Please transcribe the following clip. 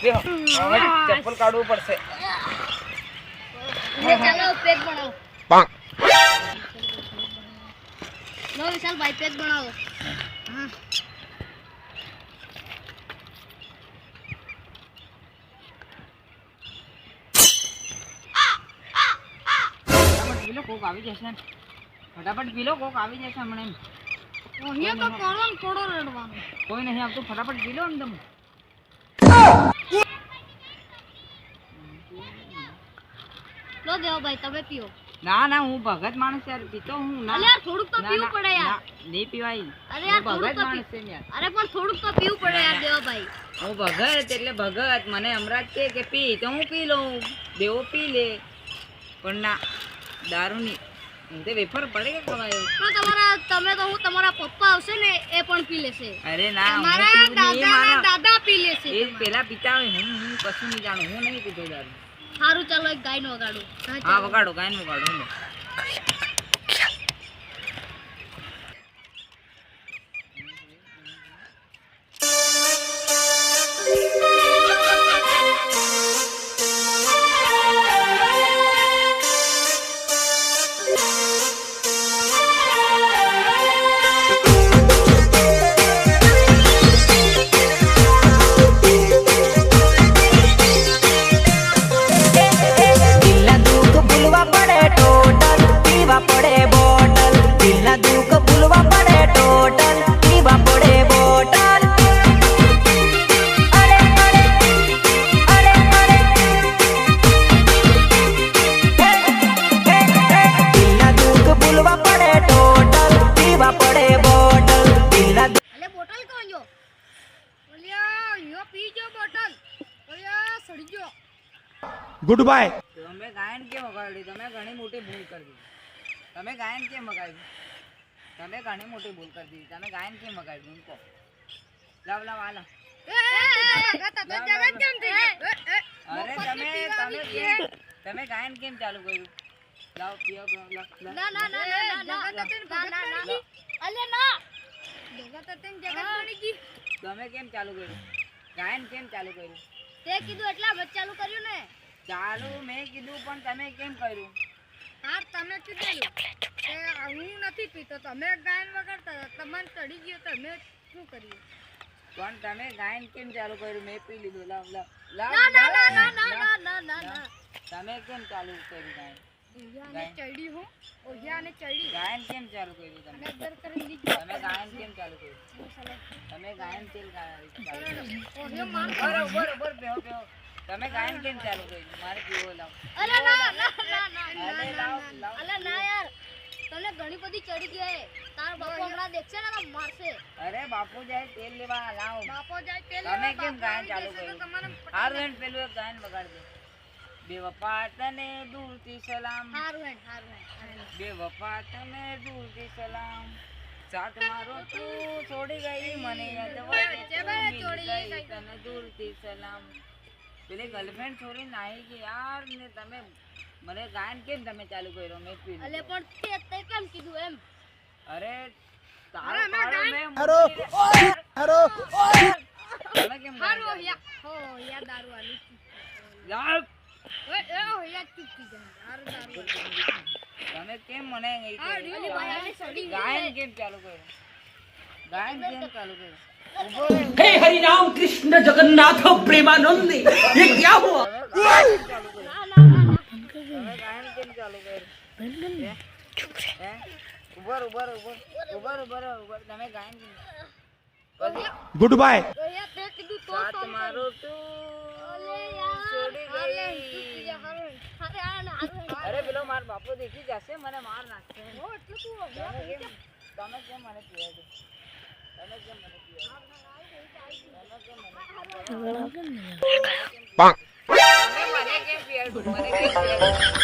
દેખો હવે ચપ્પલ કાઢવું પડશે. ચાલો પેક બનાવો. લો વિશાલ ભાઈ પેક બનાવો. હા પીલો કોક આવી જશે ને ફટાફટ પીલો કોક આવી જશે હમણાં. અહીંયા તો કોણ થોડો રડવાનો કોઈ નહીં આવતું ફટાફટ પીલો ને તમે. લો દેવો ભાઈ તમે પીઓ. ના ના હું ભગત માણસ યાર પીતો હું ના. અરે યાર થોડુંક તો પીવું પડે યાર. નહીં પીવાય. અરે યાર ભગત થોડુંક માણસ છે યાર. અરે પણ થોડુંક તો પીવું પડે યાર દેવો ભાઈ. હું ભગત એટલે ભગત મને હમણાં જ કે પી તો હું પી લઉં દેવો પી લે પણ ના દારૂ ની હું તો વેફર પડે કે ખવાય. પણ તમારા તમે તો હું તમારા પપ્પા આવશે ને એ પણ પી લેશે. અરે ના તમારા દાદા દાદા પી લેશે. એ પેલા પીતા હોય હું કશું નહીં જાણું હું નહીં પીતો દારૂ. સારું ચાલો એક ગાય નો વગાડું. હા વગાડો ગાય નું વગાડો. Good bye. તમે ગાયન કેમ વગાડી? તમે ઘણી મોટી ભૂલ કરી દીધી. તમે ગાયન કેમ વગાડી? તમે ઘણી મોટી ભૂલ કરી દીધી. તમે ગાયન કેમ વગાડી? હું કહો લાવ લાવ આલા. અરે તમે ગાયન કેમ ચાલુ કર્યું? લાવ પીઓ લાવ. ના ના ના ના ના અલે ના જગત તન જગત બની ગઈ. તમે કેમ ચાલુ કર્યું? ગાયન કેમ ચાલુ કર્યું? તે કીધું એટલા મત ચાલુ કર્યું ને. ચાલુ મેં કીધું પણ તમે કેમ કર્યું? હા તમે કીધું કે હું નથી પીતો તમે ગાયન વગાડતા તમને ચડી ગયો તમે શું કર્યું? પણ તમે ગાયન કેમ ચાલુ કર્યું? મેં પી લીધું. લાવ લાવ લાવ. ના ના ના ના ના ના ના ના તમે કેમ ચાલુ કર્યું ગાયન? ઓયાને ચડી હું ઓયાને ચડી ગાયન કેમ ચાલુ કર્યું તમે? નજર કરી લીધી. તમે ગાયન કેમ ચાલુ કર્યું? તમે ગાયન કેમ ચાલુ કર્યું? ઓયો માર બરોબર બેહો બેહો. તમે ગાયન કેમ ચાલુ કર્યું? મારે પીવો લાવ. અરે ના ના ના ના અરે લાવ લાવ. અલે ના યાર તને ઘણી બધી ચડી ગઈ હે. તાર બાપો હમણાં દેખશે ને તો મારશે. અરે બાપુ જાય તેલ લેવા લાવ. બાપો જાય તેલ તમે લેવા. કેમ ગાયન ચાલુ કર્યું? હારું પેલું એક ગાયન વગાડ દે. બેવફા તને દૂરથી સલામ. હારું હે. બેવફા તને દૂરથી સલામ. સાથ મારો તું છોડી ગઈ મને છોડી ગઈ તને દૂરથી સલામ. પેલી ગર્લફ્રેન્ડ છોડીને આવી ગઈ યાર ને તમે મને ગાયન કેમ તમે ચાલુ કર્યો? મેં પીધું. અલે પણ તે કેમ કીધું એમ? અરે તારો પાડો મેં હેરો હેરો તમે કેમ હારું હો યાર દારૂ આલી. લાવ. ઓય ઓ યાર ચૂકી જા દારૂ તમે કેમ મને અલી ભાઈ આને સડી ગઈ. ગાયન કેમ ચાલુ કર્યું? ગાયન કેમ ચાલુ કર્યું? हे हरिनाम कृष्ण जगन्नाथ प्रेमानंद ये क्या हुआ? ના ના ના તમે ગાયન કેમ ચાલુ કર્યું? હે? ઉભર તમે ગાયન કેમ? Good bye. ઓયા તે કીધું તો સાથ મારો તું અલે યાર છોડી અલે ગઈ. ચૂકી જા હારું હારું અરે પેલો માર બાપો દેખી જશે મને માર નાખશે. ઓ એટલે તું તમે કેમ મને પીવા દો? તમે કેમ મને પીવા દો? તમે મને કેમ પીવા દો? મને કેમ પીવા દો?